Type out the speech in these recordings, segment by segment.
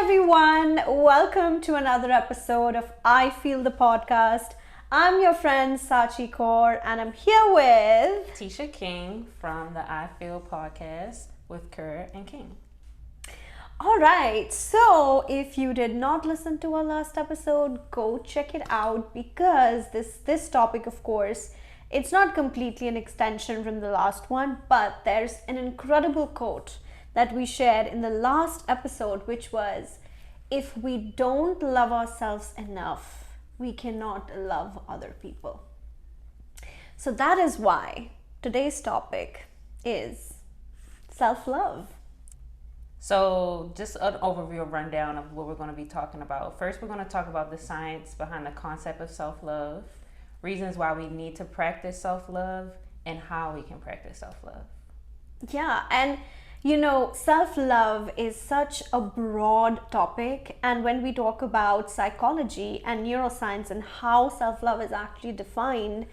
everyone. Welcome to another episode of I Feel the Podcast. I'm your friend Sachi Kaur and I'm here with Tisha King from the I Feel podcast with Kaur and King. All right. So, if you did not listen to our last episode, go check it out because this topic, of course, it's not completely an extension from the last one, but there's an incredible quote that we shared in the last episode, which was, if we don't love ourselves enough, we cannot love other people. So that is why today's topic is self-love. So, just an overview rundown of what we're going to be talking about. First, we're going to talk about the science behind the concept of self-love, reasons why we need to practice self-love, and how we can practice self-love. Yeah, and you know, self-love is such a broad topic, and when we talk about psychology and neuroscience and how self-love is actually defined,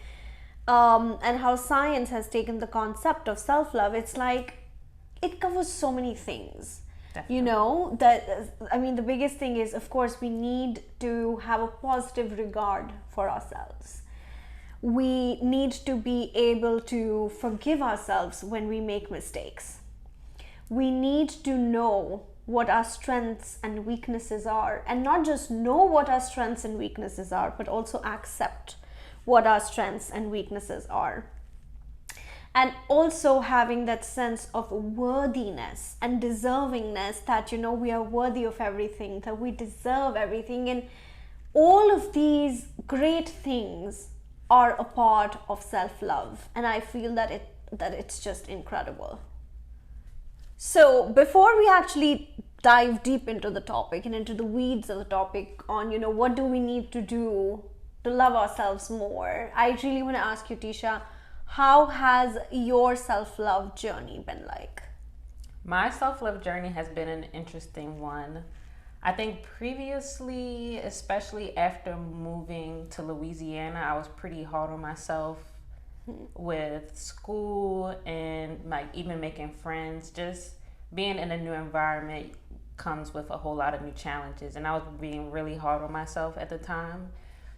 and how science has taken the concept of self-love, it's like it covers so many things. Definitely. You know, the biggest thing is, of course, we need to have a positive regard for ourselves. We need to be able to forgive ourselves when we make mistakes. We need to know what our strengths and weaknesses are, and not just know what our strengths and weaknesses are, but also accept what our strengths and weaknesses are. And also having that sense of worthiness and deservingness that, you know, we are worthy of everything, that we deserve everything. And all of these great things are a part of self-love. And I feel that it's just incredible. So before we actually dive deep into the topic and into the weeds of the topic on, you know, what do we need to do to love ourselves more, I really want to ask you, Tisha, how has your self-love journey been like? My self-love journey has been an interesting one. I think previously, especially after moving to Louisiana, I was pretty hard on myself with school and like even making friends. Just being in a new environment comes with a whole lot of new challenges, and I was being really hard on myself at the time.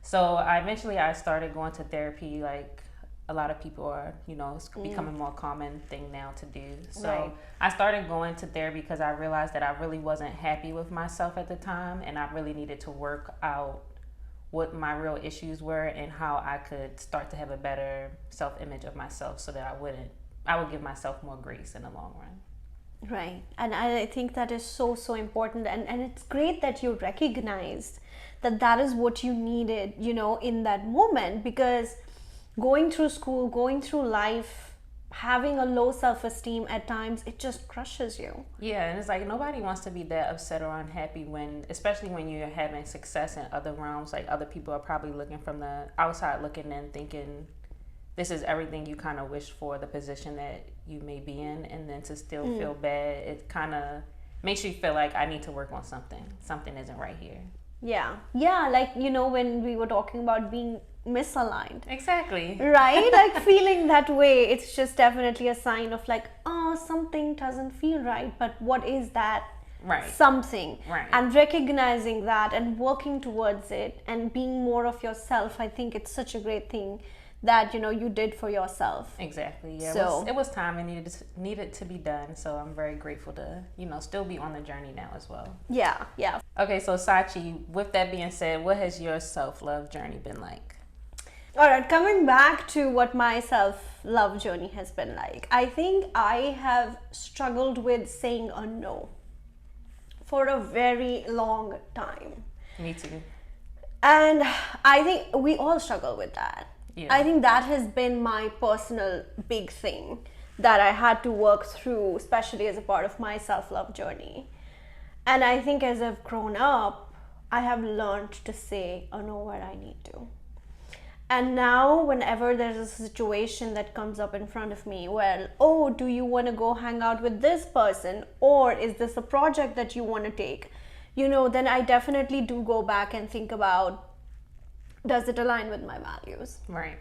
So I started going to therapy, like a lot of people are, you know, it's becoming a more common thing now to do. So Right. I started going to therapy because I realized that I really wasn't happy with myself at the time, and I really needed to work out what my real issues were and how I could start to have a better self-image of myself so that I would give myself more grace in the long run. Right. And I think that is so, so important. And it's great that you recognized that is what you needed, you know, in that moment, because going through school, going through life, having a low self-esteem at times, it just crushes you. Yeah, and it's like nobody wants to be that upset or unhappy especially when you're having success in other realms. Like other people are probably looking from the outside looking in, thinking this is everything you kind of wish for, the position that you may be in, and then to still feel bad, it kind of makes you feel like I need to work on something. Something isn't right here. Yeah. Yeah, like, you know, when we were talking about being misaligned. Exactly. Right? Like feeling that way, it's just definitely a sign of like, oh, something doesn't feel right, but what is that? Right. Something. Right. And recognizing that and working towards it and being more of yourself, I think it's such a great thing that, you know, you did for yourself. Exactly. Yeah. So it was time and needed to be done. So I'm very grateful to, you know, still be on the journey now as well. yeah. Okay, so Sachi, with that being said, what has your self-love journey been like? All right, coming back to what my self-love journey has been like, I think I have struggled with saying a no for a very long time. Me too. And I think we all struggle with that. Yeah. I think that has been my personal big thing that I had to work through, especially as a part of my self-love journey. And I think as I've grown up, I have learned to say a no where I need to. And now whenever there's a situation that comes up in front of me, well, oh, do you want to go hang out with this person? Or is this a project that you want to take? You know, then I definitely do go back and think about, does it align with my values? Right.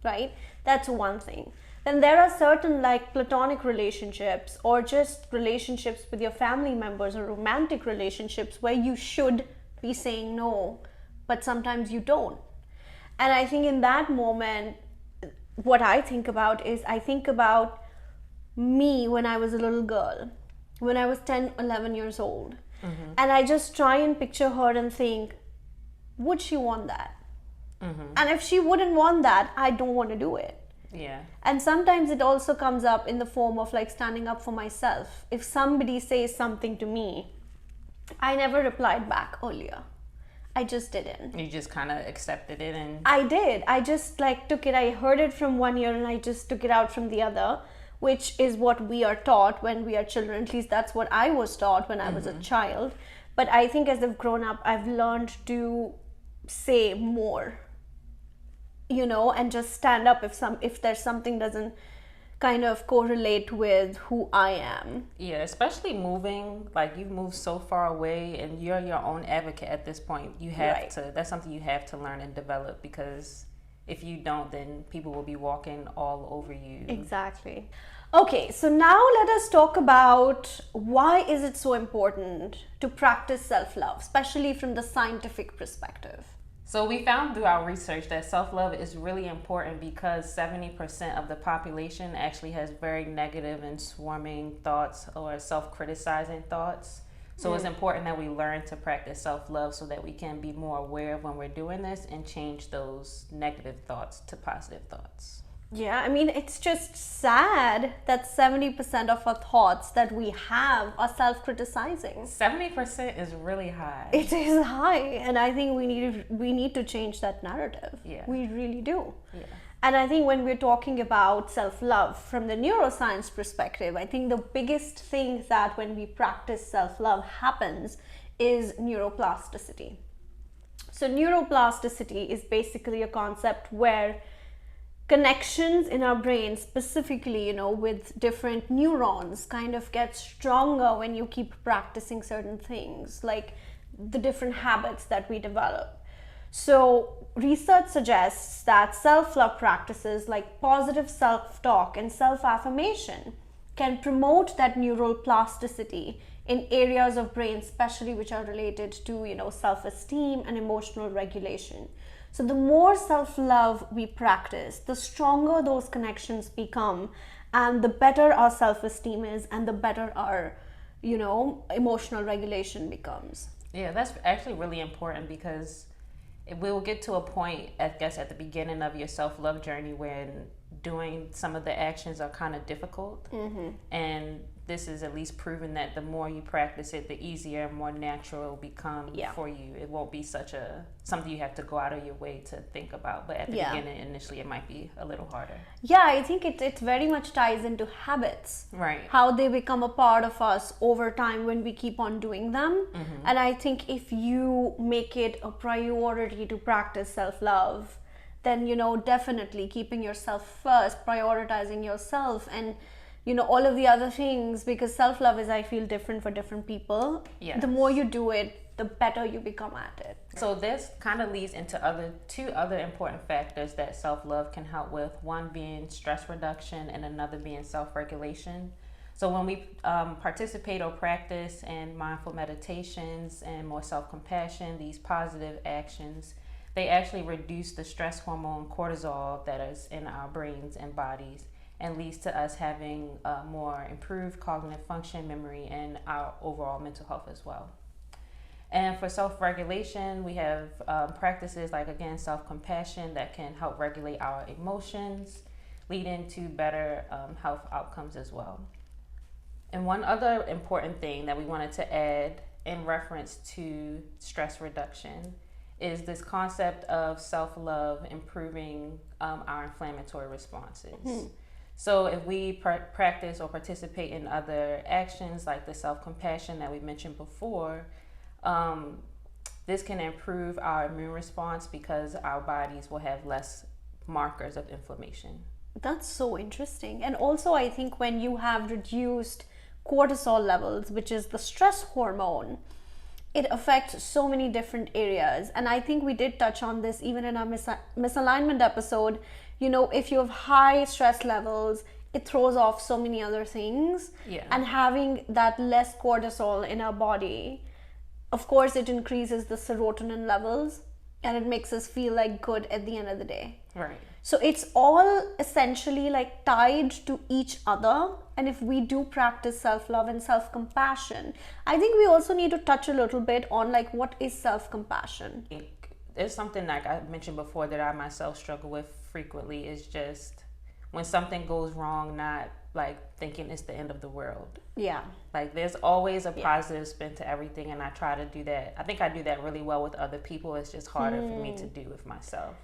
Right? That's one thing. then there are certain like platonic relationships or just relationships with your family members or romantic relationships where you should be saying no, but sometimes you don't. And I think in that moment, what I think about is I think about me when I was a little girl, when I was 10, 11 years old. And I just try and picture her and think, would she want that? And if she wouldn't want that, I don't want to do it. Yeah. And sometimes it also comes up in the form of like standing up for myself. If somebody says something to me, I never replied back earlier. I just didn't. You just kind of accepted it and... I did. I just like took it. I heard it from one ear and I just took it out from the other, which is what we are taught when we are children. At least that's what I was taught when I was a child. But I think as I've grown up, I've learned to say more, and just stand up if there's something doesn't kind of correlate with who I am. Yeah, especially moving, like you've moved so far away and you're your own advocate at this point. You have to, that's something you have to learn and develop, because if you don't, then people will be walking all over you. Exactly. Okay, so now let us talk about why is it so important to practice self-love, especially from the scientific perspective. So we found through our research that self-love is really important because 70% of the population actually has very negative and swarming thoughts or self-criticizing thoughts. So it's important that we learn to practice self-love so that we can be more aware of when we're doing this and change those negative thoughts to positive thoughts. Yeah, I mean, it's just sad that 70% of our thoughts that we have are self-criticizing. 70% is really high. It is high, and I think we need to change that narrative. Yeah. We really do. Yeah. And I think when we're talking about self-love from the neuroscience perspective, I think the biggest thing that when we practice self-love happens is neuroplasticity. So neuroplasticity is basically a concept where connections in our brain, specifically, with different neurons, kind of get stronger when you keep practicing certain things, like the different habits that we develop. So research suggests that self-love practices like positive self-talk and self-affirmation can promote that neural plasticity in areas of brain, especially which are related to, self-esteem and emotional regulation. So the more self-love we practice, the stronger those connections become, and the better our self-esteem is, and the better our, emotional regulation becomes. Yeah, that's actually really important, because we will get to a point, I guess, at the beginning of your self-love journey when doing some of the actions are kind of difficult. And this is at least proven that the more you practice it, the easier and more natural it will become for you. It won't be something you have to go out of your way to think about. But at the beginning, initially, it might be a little harder. Yeah, I think it very much ties into habits. Right. How they become a part of us over time when we keep on doing them. And I think if you make it a priority to practice self-love, then, definitely keeping yourself first, prioritizing yourself, and all of the other things, because self-love is, I feel, different for different people. Yes. The more you do it, the better you become at it. So this kind of leads into two other important factors that self-love can help with, one being stress reduction and another being self-regulation. So when we participate or practice in mindful meditations and more self-compassion, these positive actions, they actually reduce the stress hormone cortisol that is in our brains and bodies, and leads to us having more improved cognitive function, memory, and our overall mental health as well. And for self-regulation, we have practices like, again, self-compassion that can help regulate our emotions, leading to better health outcomes as well. And one other important thing that we wanted to add in reference to stress reduction is this concept of self-love improving our inflammatory responses. So if we practice or participate in other actions like the self-compassion that we mentioned before, this can improve our immune response because our bodies will have less markers of inflammation. That's so interesting. And also, I think when you have reduced cortisol levels, which is the stress hormone, it affects so many different areas. And I think we did touch on this even in our misalignment episode, if you have high stress levels, it throws off so many other things. Yeah. And having that less cortisol in our body, of course, it increases the serotonin levels and it makes us feel like good at the end of the day. Right. So it's all essentially like tied to each other. And if we do practice self-love and self-compassion, I think we also need to touch a little bit on like what is self-compassion. It's something like I mentioned before that I myself struggle with frequently, is just when something goes wrong, not like thinking it's the end of the world. Yeah. Like there's always a positive spin to everything, and I try to do that. I think I do that really well with other people. It's just harder for me to do with myself.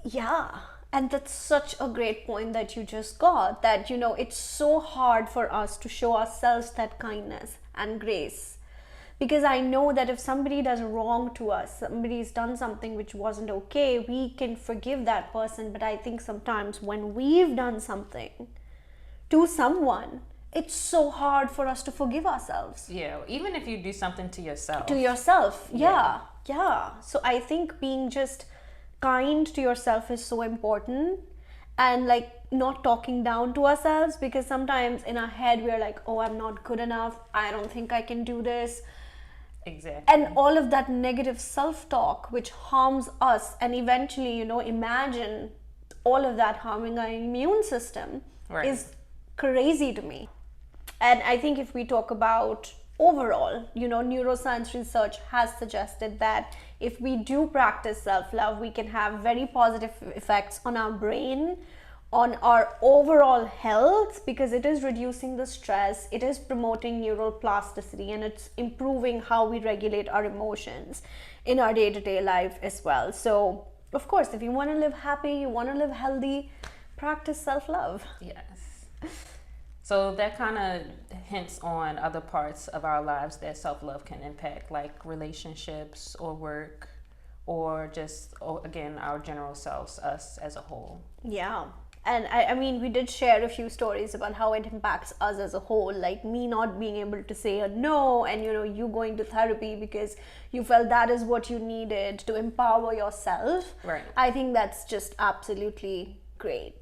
Yeah. And that's such a great point that you just got, that, it's so hard for us to show ourselves that kindness and grace. Because I know that if somebody does wrong to us, somebody's done something which wasn't okay, we can forgive that person. But I think sometimes when we've done something to someone, it's so hard for us to forgive ourselves. Yeah, even if you do something to yourself. To yourself, yeah. So I think being just kind to yourself is so important, and like not talking down to ourselves, because sometimes in our head we're like, oh, I'm not good enough, I don't think I can do this. Exactly. And all of that negative self-talk which harms us, and eventually, imagine all of that harming our immune system, is crazy to me. And I think if we talk about overall, neuroscience research has suggested that if we do practice self-love, we can have very positive effects on our brain, on our overall health, because it is reducing the stress, it is promoting neural plasticity, and it's improving how we regulate our emotions in our day-to-day life as well. So, of course, if you want to live happy, you want to live healthy, practice self-love. Yes. So that kind of hints on other parts of our lives that self-love can impact, like relationships or work, or just, again, our general selves, us as a whole. Yeah. And I mean, we did share a few stories about how it impacts us as a whole, like me not being able to say a no, and you going to therapy because you felt that is what you needed to empower yourself. Right. I think that's just absolutely great.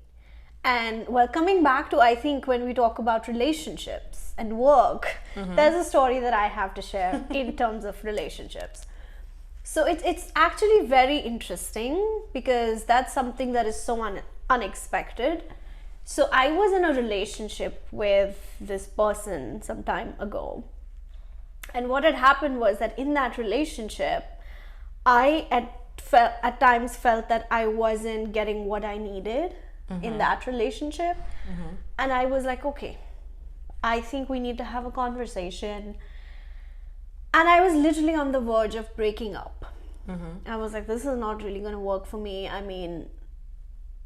And well, coming back to, I think when we talk about relationships and work, there's a story that I have to share in terms of relationships. So it's actually very interesting, because that's something that is so unexpected. So I was in a relationship with this person some time ago. And what had happened was that in that relationship, I at times felt that I wasn't getting what I needed in that relationship. And I was like, okay, I think we need to have a conversation. And I was literally on the verge of breaking up. I was like, this is not really going to work for me. I mean,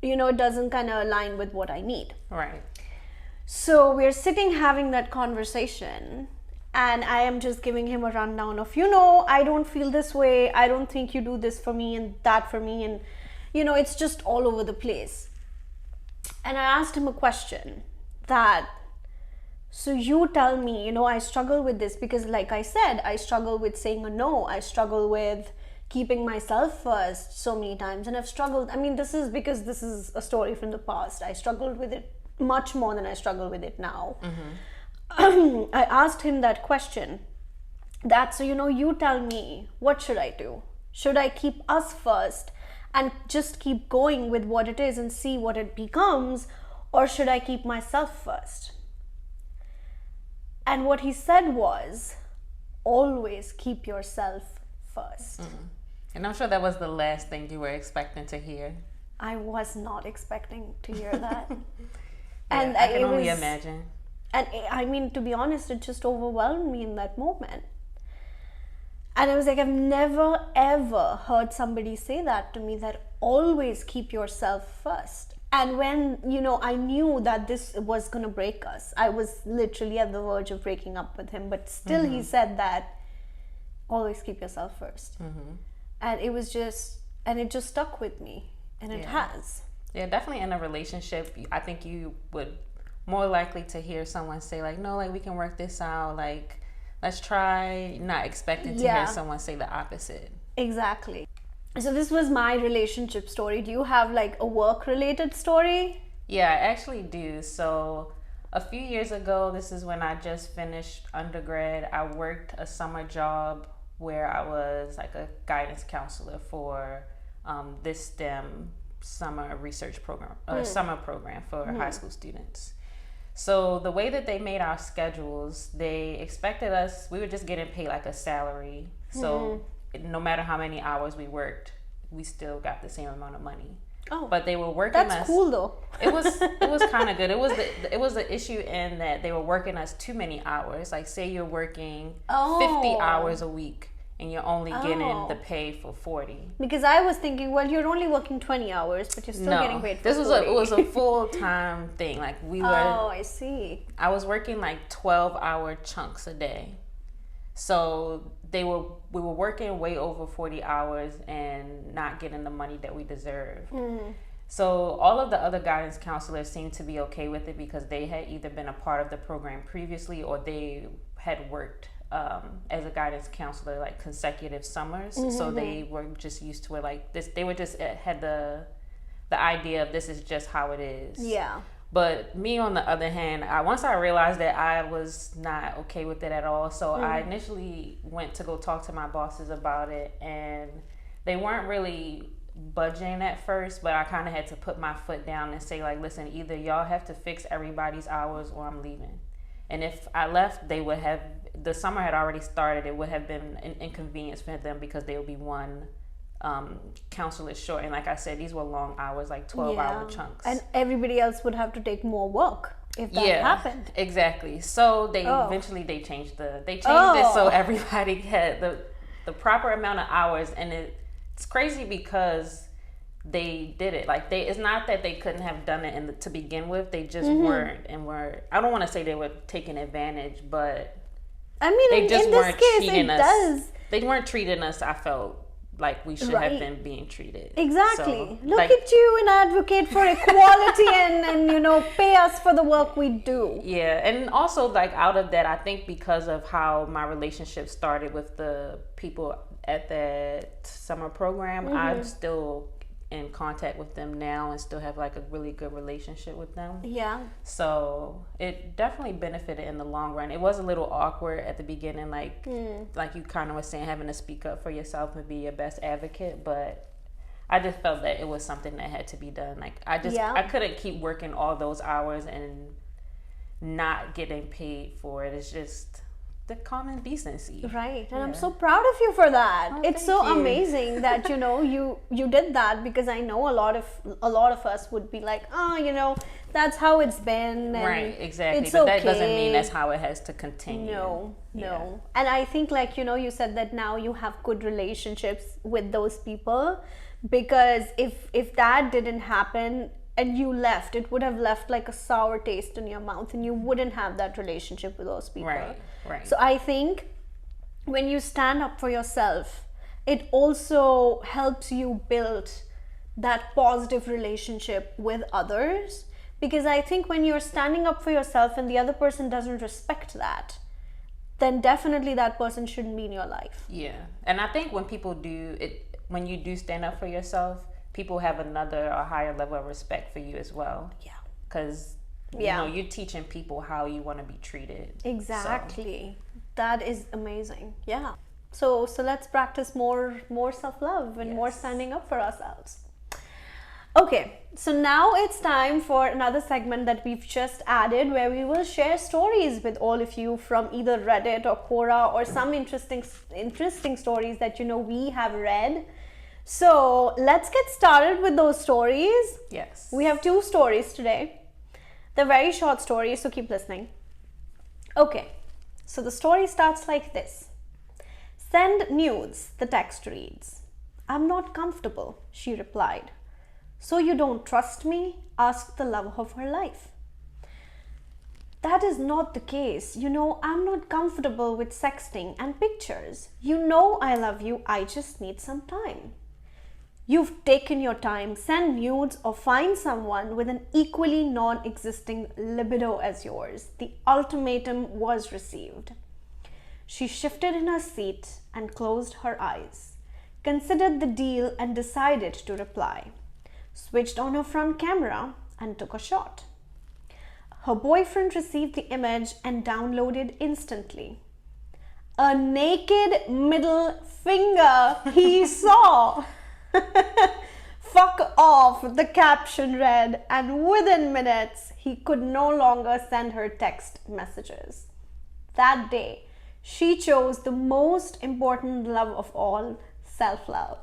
it doesn't kind of align with what I need. Right. So we're sitting having that conversation, and I am just giving him a rundown of, I don't feel this way. I don't think you do this for me and that for me. And, it's just all over the place. And I asked him a question that, so you tell me, I struggle with this because, like I said, I struggle with saying a no. I struggle with keeping myself first so many times. And I've struggled, this is because this is a story from the past. I struggled with it much more than I struggle with it now. I asked him that question, that, so, you tell me, what should I do? Should I keep us first and just keep going with what it is and see what it becomes, or should I keep myself first? And what he said was, always keep yourself first. And I'm sure that was the last thing you were expecting to hear. I was not expecting to hear that. And I can only imagine. And to be honest, it just overwhelmed me in that moment. And I was like, I've never ever heard somebody say that to me, that always keep yourself first. And when, I knew that this was going to break us, I was literally at the verge of breaking up with him, but still he said that, always keep yourself first. And it was just, and it just stuck with me, and it has. Yeah, definitely in a relationship, I think you would more likely to hear someone say like, no, like we can work this out, like let's try, not expecting to hear someone say the opposite. Exactly. So this was my relationship story. Do you have like a work related story? Yeah, I actually do. So a few years ago, this is when I just finished undergrad. I worked a summer job where I was like a guidance counselor for this STEM summer research program, summer program for high school students. So the way that they made our schedules, they expected us, we were just getting paid like a salary. So no matter how many hours we worked, we still got the same amount of money. Oh, but they were working that's us. cool though. it was kind of good. It was the issue in that they were working us too many hours. Like say you're working 50 hours a week and you're only getting the pay for 40. Because I was thinking, well, you're only working 20 hours, but you're still getting paid for 40. It was a full-time thing. Like we were. Oh, I see. I was working like 12-hour chunks a day. So we were working way over 40 hours and not getting the money that we deserved. So all of the other guidance counselors seemed to be okay with it because they had either been a part of the program previously or they had worked as a guidance counselor like consecutive summers. So they were just used to it like this. They were just had the idea of this is just how it is. Yeah. But me, on the other hand, once I realized that I was not okay with it at all, so I initially went to go talk to my bosses about it, and they weren't really budging at first, but I kind of had to put my foot down and say, like, listen, either y'all have to fix everybody's hours or I'm leaving. And if I left, the summer had already started, it would have been an inconvenience for them because they would be one counselor short, and like I said, these were long hours, like 12-hour chunks, and everybody else would have to take more work if that happened. Exactly. So they eventually they changed it so everybody had the proper amount of hours, and it's crazy because they did it like it's not that they couldn't have done it to begin with, they just weren't, and I don't want to say they were taking advantage, but I mean they just weren't treating us. They weren't treating us, I felt like we should have been being treated. Exactly. So, Look at you and advocate for equality and pay us for the work we do. Yeah, and also like out of that, I think because of how my relationship started with the people at that summer program, I'm still in contact with them now and still have like a really good relationship with them. Yeah. So it definitely benefited in the long run. It was a little awkward at the beginning, like you kind of was saying, having to speak up for yourself and be your best advocate, but I just felt that it was something that had to be done. Like I couldn't keep working all those hours and not getting paid for it. It's just the common decency. Right. And I'm so proud of you for that. Oh, it's so amazing that you did that, because I know a lot of us would be like, that's how it's been, and right, exactly. it's but okay. That doesn't mean that's how it has to continue. No. And I think like you said that now you have good relationships with those people, because if that didn't happen and you left, it would have left like a sour taste in your mouth, and you wouldn't have that relationship with those people. Right. So I think when you stand up for yourself, it also helps you build that positive relationship with others, because I think when you're standing up for yourself and the other person doesn't respect that, then definitely that person shouldn't be in your life. Yeah. And I think when people do it, when you do stand up for yourself, people have a higher level of respect for you as well. Yeah. Because you're teaching people how you want to be treated. Exactly. So. That is amazing. Yeah. So let's practice more self-love and more standing up for ourselves. Okay, so now it's time for another segment that we've just added, where we will share stories with all of you from either Reddit or Quora, or some interesting stories that we have read. So let's get started with those stories. Yes. We have 2 stories today. They're very short stories, so keep listening. Okay, so the story starts like this. Send nudes, the text reads. I'm not comfortable, she replied. So you don't trust me? Asked the love of her life. That is not the case. I'm not comfortable with sexting and pictures. I love you, I just need some time. You've taken your time. Send nudes or find someone with an equally non-existing libido as yours. The ultimatum was received. She shifted in her seat and closed her eyes. considered the deal and decided to reply, switched on her front camera, and took a shot. Her boyfriend received the image and downloaded instantly. A naked middle finger he saw. Fuck off, the caption read, and within minutes he could no longer send her text messages. That day, she chose the most important love of all, self-love.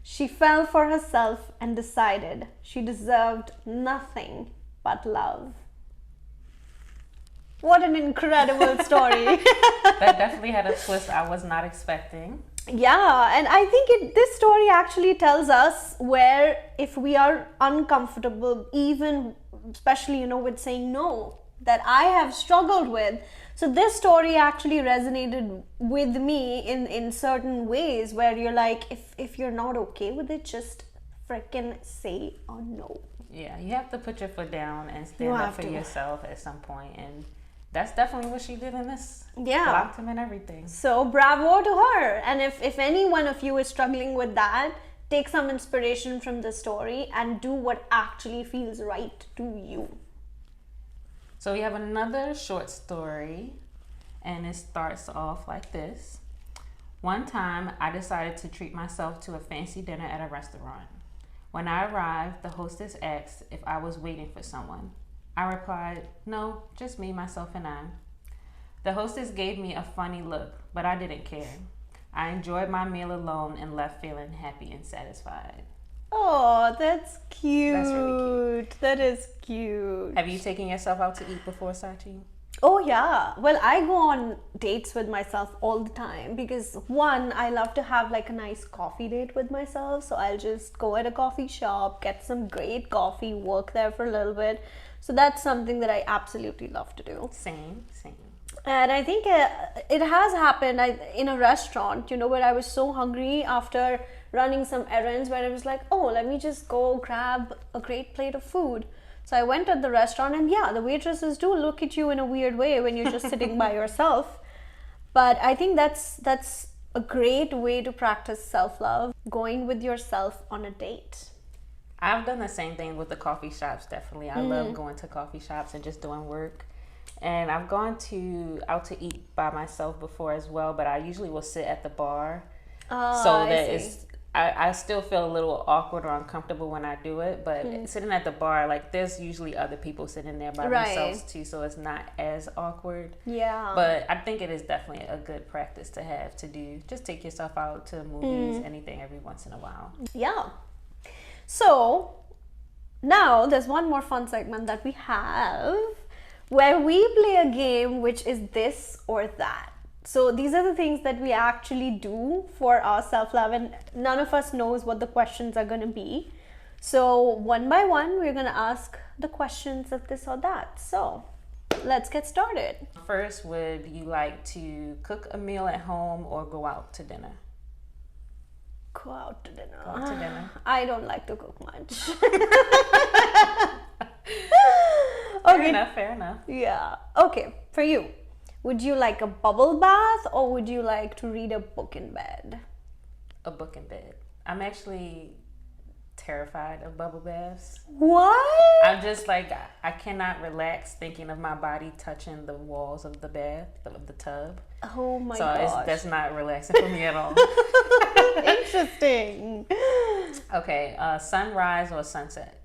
She fell for herself and decided she deserved nothing but love. What an incredible story. That definitely had a twist I was not expecting. Yeah, and I think this story actually tells us where if we are uncomfortable, even especially, with saying no, that I have struggled with. So this story actually resonated with me in certain ways where you're like, if you're not okay with it, just freaking say a no. Yeah, you have to put your foot down and stand up for yourself at some point, and that's definitely what she did in this. Yeah. Blocked him and everything. So bravo to her. And if any one of you is struggling with that, take some inspiration from the story and do what actually feels right to you. So we have another short story, and it starts off like this. One time, I decided to treat myself to a fancy dinner at a restaurant. When I arrived, the hostess asked if I was waiting for someone. I replied, no, just me, myself, and I. The hostess gave me a funny look, but I didn't care. I enjoyed my meal alone and left feeling happy and satisfied. Oh, that's cute. That's really cute. That is cute. Have you taken yourself out to eat before, Sachi? Oh, yeah. Well, I go on dates with myself all the time because one, I love to have like a nice coffee date with myself. So I'll just go at a coffee shop, get some great coffee, work there for a little bit. So that's something that I absolutely love to do. Same. And I think it has happened in a restaurant, where I was so hungry after running some errands where I was like, oh, let me just go grab a great plate of food. So I went at the restaurant and yeah, the waitresses do look at you in a weird way when you're just sitting by yourself. But I think that's a great way to practice self-love, going with yourself on a date. I've done the same thing with the coffee shops, definitely. I love going to coffee shops and just doing work. And I've gone out to eat by myself before as well, but I usually will sit at the bar. So that I still feel a little awkward or uncomfortable when I do it, but sitting at the bar, like there's usually other people sitting there by themselves too, so it's not as awkward. Yeah. But I think it is definitely a good practice to have to do. Just take yourself out to movies, anything every once in a while. Yeah. So now there's one more fun segment that we have where we play a game which is this or that. So these are the things that we actually do for our self-love, and none of us knows what the questions are going to be. So one by one, we're going to ask the questions of this or that. So let's get started. First, would you like to cook a meal at home or go out to dinner? Go out to dinner. Go out to dinner. I don't like to cook much. Fair enough. Yeah. Okay, for you. Would you like a bubble bath or would you like to read a book in bed? A book in bed. I'm actually terrified of bubble baths. What? I'm just like, I cannot relax thinking of my body touching the walls of the bath, of the tub. Oh my gosh. So that's not relaxing for me at all. Interesting. Okay, sunrise or sunset?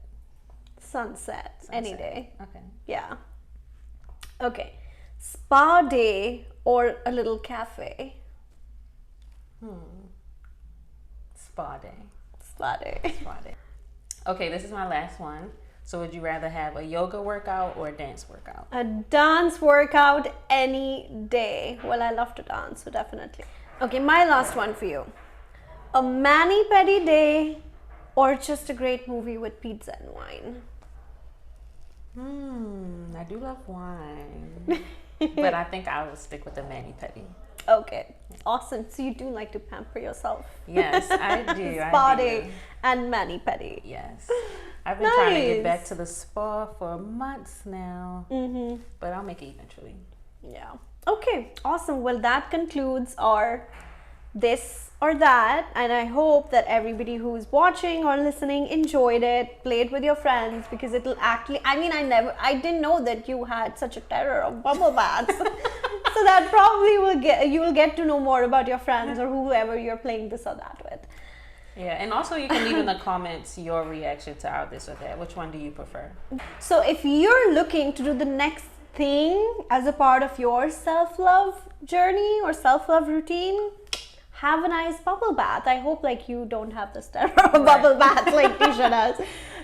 Sunset. Any day. Okay. Yeah. Okay. Spa day or a little cafe? Spa day. Spa day. Spa day. Okay, this is my last one. So would you rather have a yoga workout or a dance workout? A dance workout any day. Well, I love to dance, so definitely. Okay, my last one for you. A mani-pedi day or just a great movie with pizza and wine? I do love wine. But I think I will stick with the mani-pedi. Okay, awesome. So you do like to pamper yourself. Yes, I do. Spa day and mani-pedi. Yes. I've been trying to get back to the spa for months now. But I'll make it eventually. Yeah. Okay, awesome. Well, that concludes our this or that, and I hope that everybody who's watching or listening enjoyed it. Play it with your friends, because it'll actually, I mean, I didn't know that you had such a terror of bubble baths. So that probably you will get to know more about your friends or whoever you're playing this or that with. Yeah, and also you can leave in the comments your reaction to our this or that. Which one do you prefer? So if you're looking to do the next thing as a part of your self-love journey or self-love routine, have a nice bubble bath. I hope like you don't have this terror of bubble bath like Tisha does.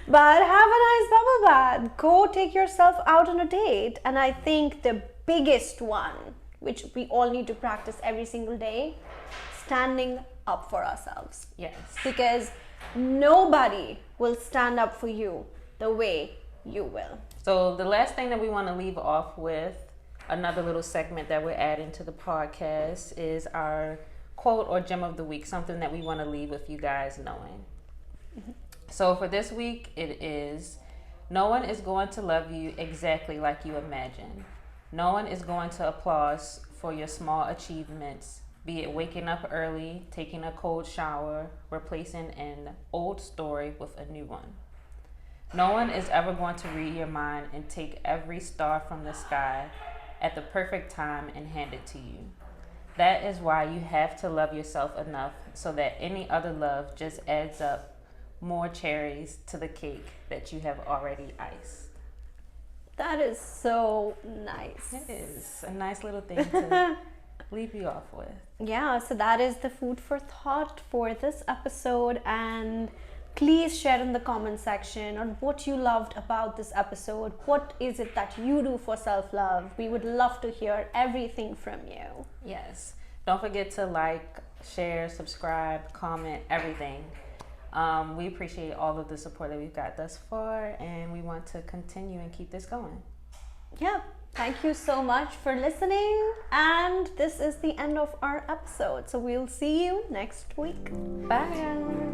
But have a nice bubble bath. Go take yourself out on a date. And I think the biggest one, which we all need to practice every single day, standing up for ourselves. Yes. Because nobody will stand up for you the way you will. So the last thing that we want to leave off with, another little segment that we're adding to the podcast, is our quote or gem of the week, something that we want to leave with you guys knowing. So for this week, it is, no one is going to love you exactly like you imagine. No one is going to applaud for your small achievements, be it waking up early, taking a cold shower, replacing an old story with a new one. No one is ever going to read your mind and take every star from the sky at the perfect time and hand it to you. That is why you have to love yourself enough so that any other love just adds up more cherries to the cake that you have already iced. That is so nice. It is a nice little thing to leave you off with. Yeah, so that is the food for thought for this episode, and please share in the comment section on what you loved about this episode. What is it that you do for self-love? We would love to hear everything from you. Yes. Don't forget to like, share, subscribe, comment, everything. We appreciate all of the support that we've got thus far, and we want to continue and keep this going. Yeah, thank you so much for listening, and this is the end of our episode. So we'll see you next week. Bye.